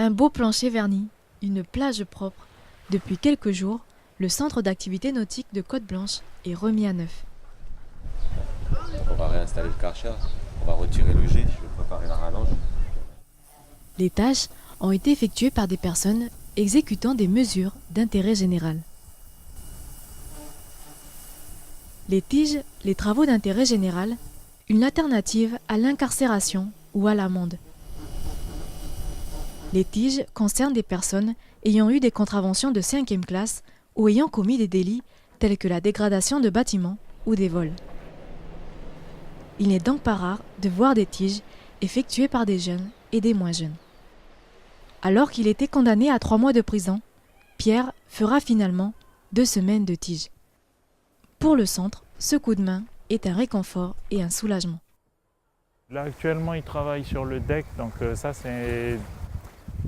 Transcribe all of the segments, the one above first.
Un beau plancher verni, une plage propre. Depuis quelques jours, le centre d'activité nautique de Côte-Blanche est remis à neuf. On va réinstaller le karcher, on va retirer le jet, je vais préparer la rallonge. Les tâches ont été effectuées par des personnes exécutant des mesures d'intérêt général. Les tiges, les travaux d'intérêt général, une alternative à l'incarcération ou à l'amende. Les tiges concernent des personnes ayant eu des contraventions de 5e classe ou ayant commis des délits tels que la dégradation de bâtiments ou des vols. Il n'est donc pas rare de voir des tiges effectuées par des jeunes et des moins jeunes. Alors qu'il était condamné à 3 mois de prison, Pierre fera finalement 2 semaines de tige. Pour le centre, ce coup de main est un réconfort et un soulagement. Là actuellement il travaille sur le deck, donc ça c'est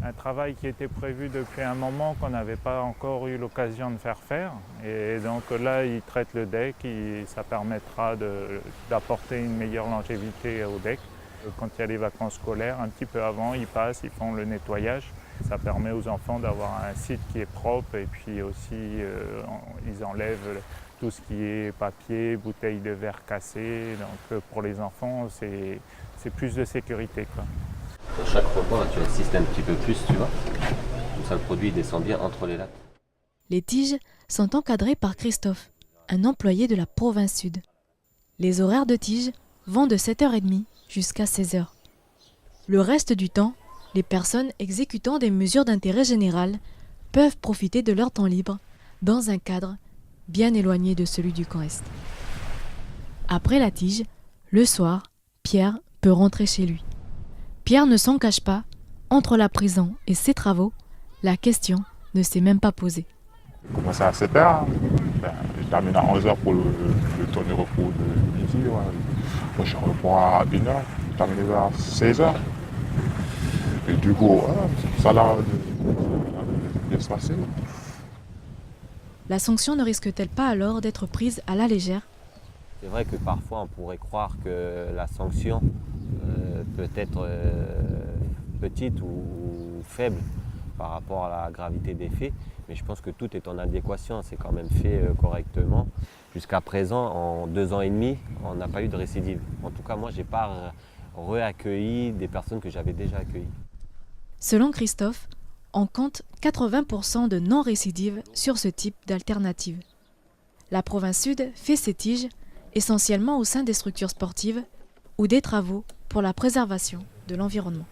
un travail qui était prévu depuis un moment qu'on n'avait pas encore eu l'occasion de faire. Et donc là il traite le deck et ça permettra d'apporter une meilleure longévité au deck. Quand il y a les vacances scolaires, un petit peu avant, ils passent, ils font le nettoyage. Ça permet aux enfants d'avoir un site qui est propre et puis aussi ils enlèvent tout ce qui est papier, bouteilles de verre cassées. Donc pour les enfants, c'est plus de sécurité, quoi. Dans chaque repas, tu insistes un petit peu plus, tu vois. Comme ça, le produit descend bien entre les lattes. Les tiges sont encadrées par Christophe, un employé de la province sud. Les horaires de tige vont de 7h30 jusqu'à 16h. Le reste du temps, les personnes exécutant des mesures d'intérêt général peuvent profiter de leur temps libre dans un cadre bien éloigné de celui du camp Est. Après la tige, le soir, Pierre peut rentrer chez lui. Pierre ne s'en cache pas, entre la prison et ses travaux, la question ne s'est même pas posée. J'ai commencé à 7h, je termine à 11h pour le temps de repos de midi. Ouais. Moi, je reprends à 1h, je termine vers 16h. Et du coup, ça a l'air de bien se passer. La sanction ne risque-t-elle pas alors d'être prise à la légère ? C'est vrai que parfois on pourrait croire que la sanction peut être petite ou faible par rapport à la gravité des faits, mais je pense que tout est en adéquation, c'est quand même fait correctement. Jusqu'à présent, en 2 ans et demi, on n'a pas eu de récidive. En tout cas, moi, je n'ai pas réaccueilli des personnes que j'avais déjà accueillies. Selon Christophe, on compte 80% de non-récidives sur ce type d'alternative. La province sud fait ses tiges essentiellement au sein des structures sportives ou des travaux pour la préservation de l'environnement.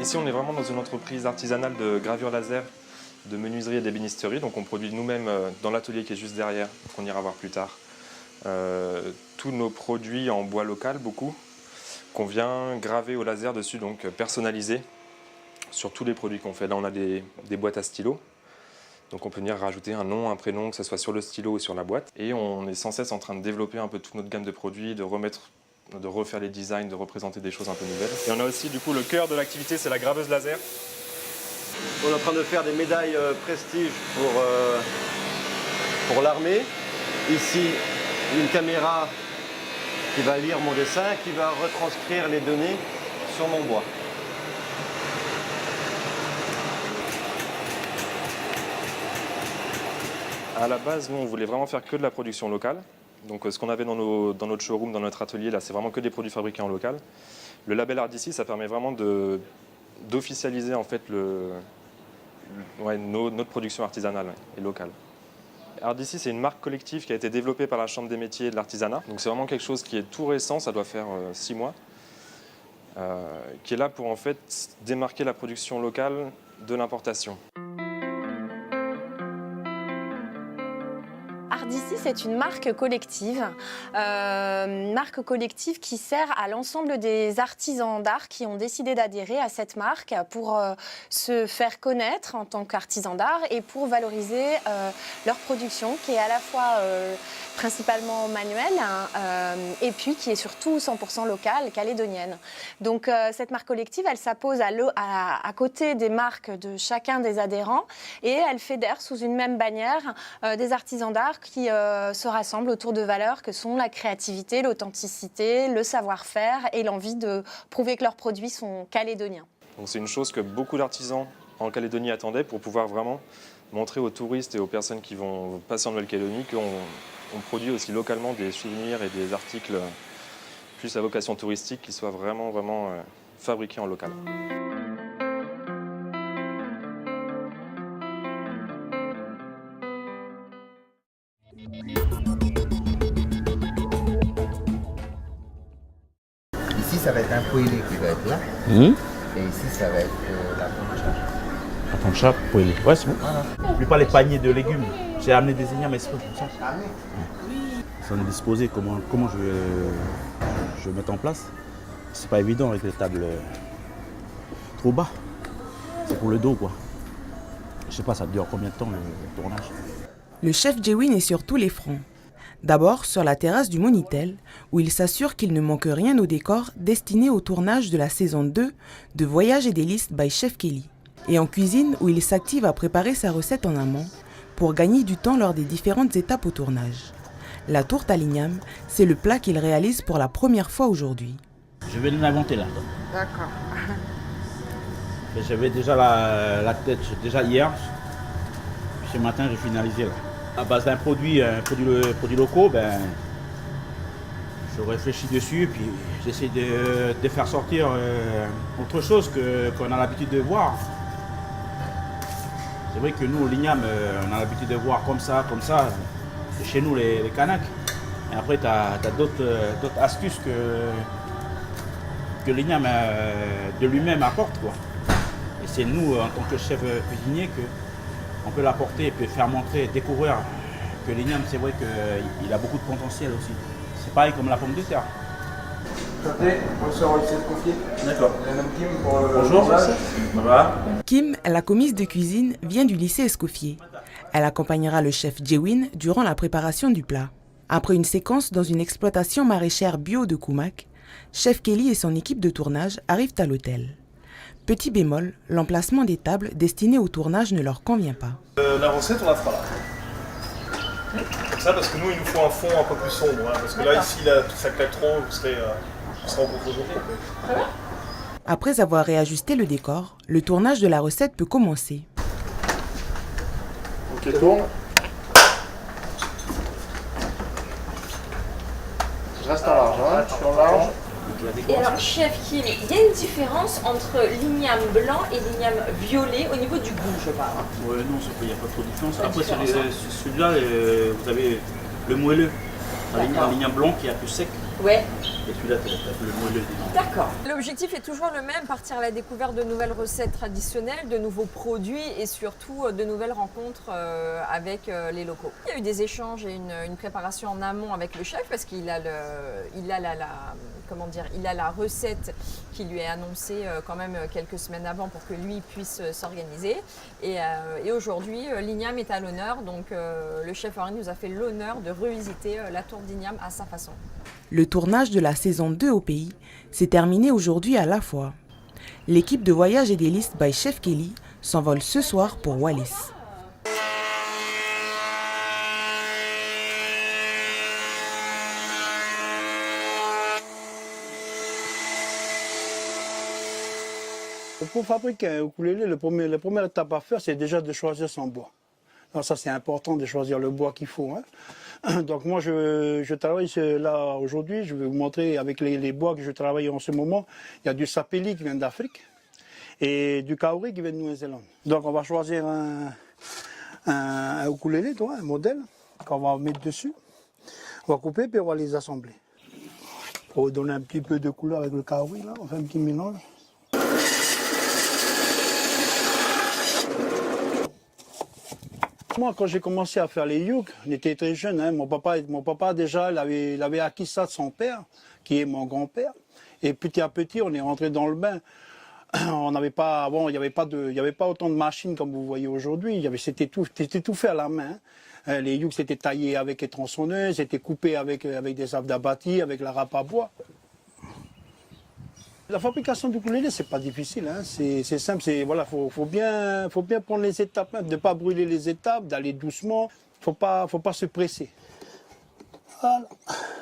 Ici, on est vraiment dans une entreprise artisanale de gravure laser, de menuiserie et d'ébénisterie. Donc on produit nous-mêmes dans l'atelier qui est juste derrière, qu'on ira voir plus tard. Tous nos produits en bois local, beaucoup, qu'on vient graver au laser dessus, donc personnalisé sur tous les produits qu'on fait. Là, on a des boîtes à stylo. Donc on peut venir rajouter un nom, un prénom, que ce soit sur le stylo ou sur la boîte. Et on est sans cesse en train de développer un peu toute notre gamme de produits, de refaire les designs, de représenter des choses un peu nouvelles. Et on a aussi du coup le cœur de l'activité, c'est la graveuse laser. On est en train de faire des médailles prestige pour l'armée. Ici, une caméra qui va lire mon dessin, qui va retranscrire les données sur mon bois. À la base, nous, on voulait vraiment faire que de la production locale. Donc ce qu'on avait dans notre showroom, dans notre atelier, là, c'est vraiment que des produits fabriqués en local. Le label RDC, ça permet vraiment d'officialiser en fait notre production artisanale et locale. RDC, c'est une marque collective qui a été développée par la Chambre des métiers et de l'artisanat. Donc c'est vraiment quelque chose qui est tout récent, ça doit faire 6 mois, qui est là pour en fait démarquer la production locale de l'importation. RDC, c'est une marque collective. Marque collective qui sert à l'ensemble des artisans d'art qui ont décidé d'adhérer à cette marque pour se faire connaître en tant qu'artisans d'art et pour valoriser leur production qui est à la fois principalement manuelle et puis qui est surtout 100% locale, calédonienne. Donc cette marque collective, elle s'impose à côté des marques de chacun des adhérents et elle fédère sous une même bannière des artisans d'art qui se rassemblent autour de valeurs que sont la créativité, l'authenticité, le savoir-faire et l'envie de prouver que leurs produits sont calédoniens. Donc c'est une chose que beaucoup d'artisans en Calédonie attendaient pour pouvoir vraiment montrer aux touristes et aux personnes qui vont passer en Nouvelle-Calédonie qu'on produit aussi localement des souvenirs et des articles plus à vocation touristique qui soient vraiment fabriqués en local. Ici, ça va être un poêlé qui va être là. Et ici, ça va être la poncha. La poncha, poêlé. Ouais, c'est bon. Voilà. N'oublie pas les paniers de légumes. J'ai amené des ignames exprès pour ça. Ah oui. Ça en est disposé, comment je vais mettre en place. C'est pas évident avec les tables trop bas. C'est pour le dos, quoi. Je sais pas, ça dure combien de temps le tournage. Le chef Jewin est sur tous les fronts. D'abord sur la terrasse du Monitel, où il s'assure qu'il ne manque rien au décor destiné au tournage de la saison 2 de Voyage et délices by Chef Kelly. Et en cuisine, où il s'active à préparer sa recette en amont pour gagner du temps lors des différentes étapes au tournage. La tourte à l'igname, c'est le plat qu'il réalise pour la première fois aujourd'hui. Je vais l'inventer là. D'accord. J'avais déjà la tête, déjà hier. Ce matin, j'ai finalisé là. À base d'un produit locaux, je réfléchis dessus, puis j'essaie de faire sortir autre chose qu'on a l'habitude de voir. C'est vrai que nous, au l'igname, on a l'habitude de voir comme ça. C'est chez nous les Kanaks. Et après, tu as d'autres astuces que l'igname de lui-même apporte, quoi. Et c'est nous, en tant que chef cuisinier, qu'on peut l'apporter et puis faire montrer, découvrir que l'igname, c'est vrai qu'il a beaucoup de potentiel aussi. C'est pareil comme la pomme de terre. D'accord. Bonjour. Ça va. Kim, la commise de cuisine, vient du lycée Escoffier. Elle accompagnera le chef Jewin durant la préparation du plat. Après une séquence dans une exploitation maraîchère bio de Koumak, chef Kelly et son équipe de tournage arrivent à l'hôtel. Petit bémol, l'emplacement des tables destinées au tournage ne leur convient pas. La recette, on la fera là. Comme ça, parce que nous, il nous faut un fond un peu plus sombre. Hein, parce que là, ici, là, ça claque trop, vous serez en contre-jour. Après avoir réajusté le décor, le tournage de la recette peut commencer. Ok, tourne. Je reste en large, hein, je suis en large. Et alors, chef Kim, il y a une différence entre l'igname blanc et l'igname violet au niveau du goût, je parle. Oui, non, il n'y a pas trop de différence. Après, celui-là, vous avez le moelleux. L'igname blanc qui est un peu sec. Ouais. Et celui-là, tu as le moelleux dedans. D'accord. L'objectif est toujours le même, partir à la découverte de nouvelles recettes traditionnelles, de nouveaux produits et surtout de nouvelles rencontres avec les locaux. Il y a eu des échanges et une préparation en amont avec le chef parce qu'il a la recette qui lui est annoncée quand même quelques semaines avant pour que lui puisse s'organiser. Et aujourd'hui, l'igname est à l'honneur, donc le chef Henri nous a fait l'honneur de revisiter la tourte d'igname à sa façon. Le tournage de la saison 2 au pays s'est terminé aujourd'hui à la fois. L'équipe de Voyage et délices by Chef Kelly s'envole ce soir pour Wallis. Pour fabriquer un ukulélé, la première étape à faire, c'est déjà de choisir son bois. Alors ça, c'est important de choisir le bois qu'il faut. Hein. Donc moi, je travaille là aujourd'hui. Je vais vous montrer avec les bois que je travaille en ce moment. Il y a du sapelli qui vient d'Afrique et du kauri qui vient de Nouvelle-Zélande. Donc on va choisir un ukulélé, un modèle qu'on va mettre dessus. On va couper puis on va les assembler. Pour donner un petit peu de couleur avec le kauri, là, on fait un petit mélange. Moi, quand j'ai commencé à faire les yuks, on était très jeunes. Hein. Mon papa déjà, il avait acquis ça de son père, qui est mon grand-père. Et petit à petit, on est rentré dans le bain. On n'avait pas, avant, il n'y avait pas autant de machines comme vous voyez aujourd'hui. C'était tout fait à la main. Les yuks, c'était taillé avec les tronçonneuses, c'était coupé avec des arbres d'abattis, avec la râpe à bois. La fabrication du ukulélé, c'est pas difficile, hein. C'est simple. Voilà, faut bien prendre les étapes, hein, de ne pas brûler les étapes, d'aller doucement. Faut pas se presser.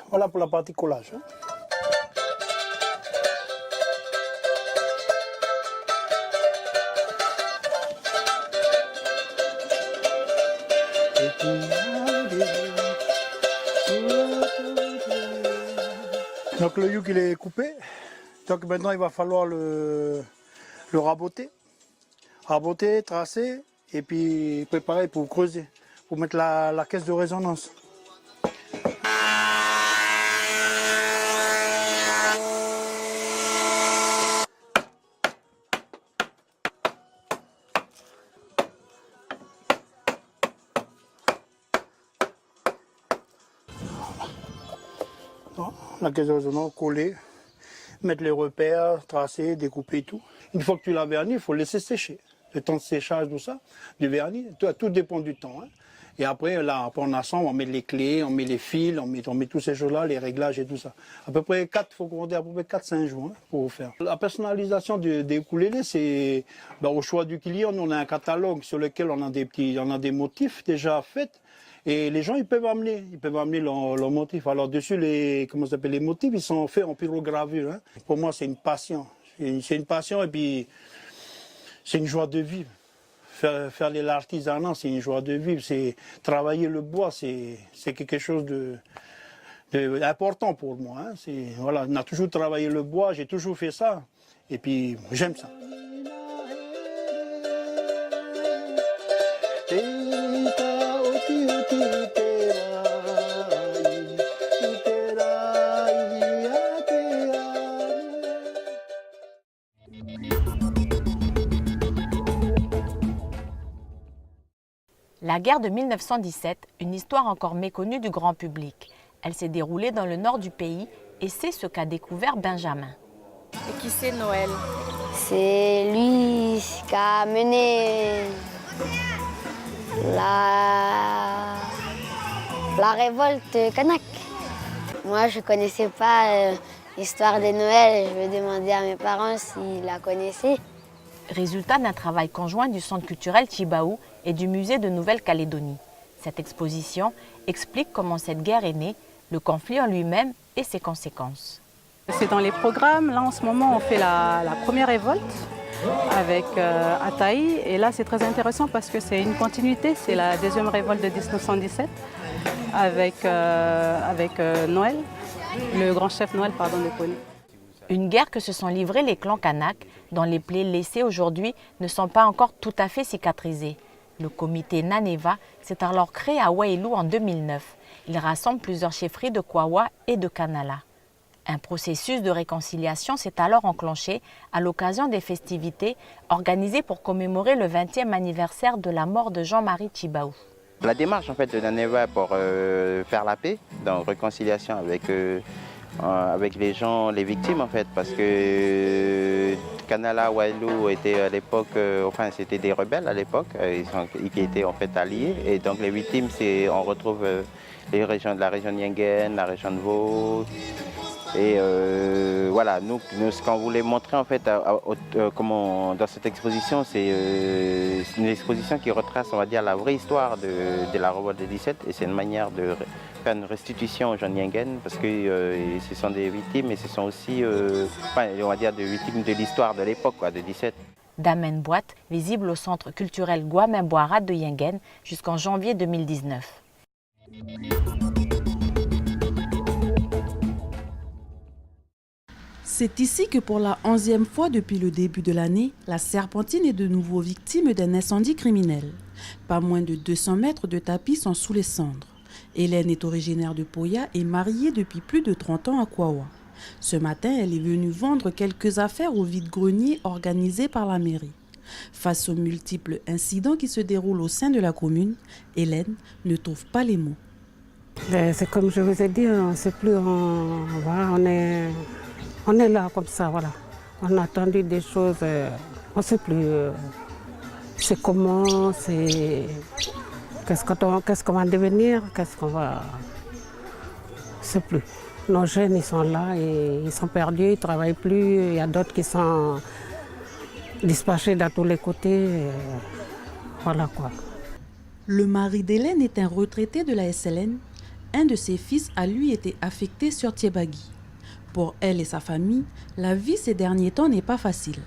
Voilà pour la partie collage. Hein. Donc le yuk il est coupé, donc maintenant il va falloir le raboter, tracer et puis préparer pour creuser, pour mettre la caisse de résonance. La caisse de résonance, coller, mettre les repères, tracer, découper tout. Une fois que tu l'as verni, il faut le laisser sécher. Le temps de séchage, tout ça, du vernis, tout dépend du temps. Hein. Et après, on assemble, on met les clés, on met les fils, on met tous ces choses-là, les réglages et tout ça. À peu près 4-5 jours hein, pour faire. La personnalisation des ukulélés, c'est au choix du client. Nous, on a un catalogue sur lequel on a des motifs déjà faits. Et les gens, ils peuvent amener leurs motifs. Alors dessus, les motifs, ils sont faits en pyrogravure. Hein. Pour moi, c'est une passion. C'est une passion et puis c'est une joie de vivre. Faire de l'artisanat, c'est une joie de vivre. C'est travailler le bois, c'est quelque chose d'important pour moi. Hein. Voilà, on a toujours travaillé le bois, j'ai toujours fait ça. Et puis, j'aime ça. La guerre de 1917, une histoire encore méconnue du grand public. Elle s'est déroulée dans le nord du pays et c'est ce qu'a découvert Benjamin. Et qui c'est Noël? C'est lui qui a mené la révolte kanak. Moi, je ne connaissais pas l'histoire de Noël. Je vais demander à mes parents s'ils la connaissaient. Résultat d'un travail conjoint du Centre culturel Tjibaou et du Musée de Nouvelle-Calédonie. Cette exposition explique comment cette guerre est née, le conflit en lui-même et ses conséquences. C'est dans les programmes. Là, en ce moment, on fait la première révolte avec Ataï. Et là, c'est très intéressant parce que c'est une continuité. C'est la deuxième révolte de 1917 avec Noël, le grand chef Noël, de Kony. Une guerre que se sont livrés les clans Kanak, dont les plaies laissées aujourd'hui ne sont pas encore tout à fait cicatrisées. Le comité Naneva s'est alors créé à Wailou en 2009. Il rassemble plusieurs chefferies de Kwawa et de Kanala. Un processus de réconciliation s'est alors enclenché à l'occasion des festivités organisées pour commémorer le 20e anniversaire de la mort de Jean-Marie Tjibaou. La démarche en fait, de Naneva pour faire la paix, dans réconciliation avec les gens, les victimes en fait, parce que Kanala, Wailou étaient à l'époque, c'était des rebelles à l'époque, qui étaient en fait alliés, et donc les victimes, on retrouve la région de Yengen, la région de Vaud. Et voilà, nous, ce qu'on voulait montrer en fait, dans cette exposition, c'est une exposition qui retrace, on va dire, la vraie histoire de la révolte de 17, et c'est une manière de faire une restitution aux gens de Yengen, parce que ce sont des victimes, et ce sont aussi, on va dire, des victimes de l'histoire de l'époque, de 17. Damen Boîte, visible au centre culturel Guamemboara de Yengen jusqu'en janvier 2019. C'est ici que pour la 11e fois depuis le début de l'année, la Serpentine est de nouveau victime d'un incendie criminel. Pas moins de 200 mètres de tapis sont sous les cendres. Hélène est originaire de Poya et mariée depuis plus de 30 ans à Kwawa. Ce matin, elle est venue vendre quelques affaires au vide-grenier organisé par la mairie. Face aux multiples incidents qui se déroulent au sein de la commune, Hélène ne trouve pas les mots. C'est comme je vous ai dit, on ne sait plus, on est là comme ça, voilà. On a attendu des choses, on ne sait plus c'est comment, qu'est-ce qu'on va devenir, qu'est-ce qu'on va... On ne sait plus. Nos jeunes, ils sont là, et ils sont perdus, ils ne travaillent plus, il y a d'autres qui sont dispatchés dans tous les côtés, voilà quoi. Le mari d'Hélène est un retraité de la SLN. Un de ses fils a lui été affecté sur Thiébagui. Pour elle et sa famille, la vie ces derniers temps n'est pas facile.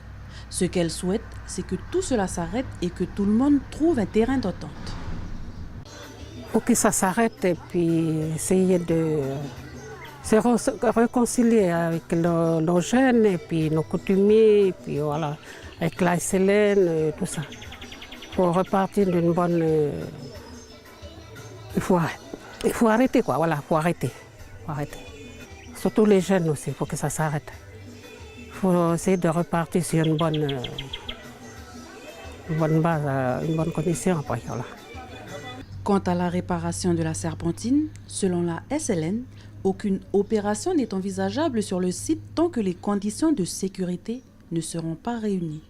Ce qu'elle souhaite, c'est que tout cela s'arrête et que tout le monde trouve un terrain d'entente. Pour que ça s'arrête et puis essayer de se réconcilier avec nos jeunes et puis nos coutumiers, et puis voilà, avec la SLN, tout ça. Pour repartir d'une bonne... Il faut arrêter quoi, voilà, il faut arrêter. Surtout les jeunes aussi, il faut que ça s'arrête. Il faut essayer de repartir sur une bonne base, une bonne condition après, voilà. Quant à la réparation de la serpentine, selon la SLN, aucune opération n'est envisageable sur le site tant que les conditions de sécurité ne seront pas réunies.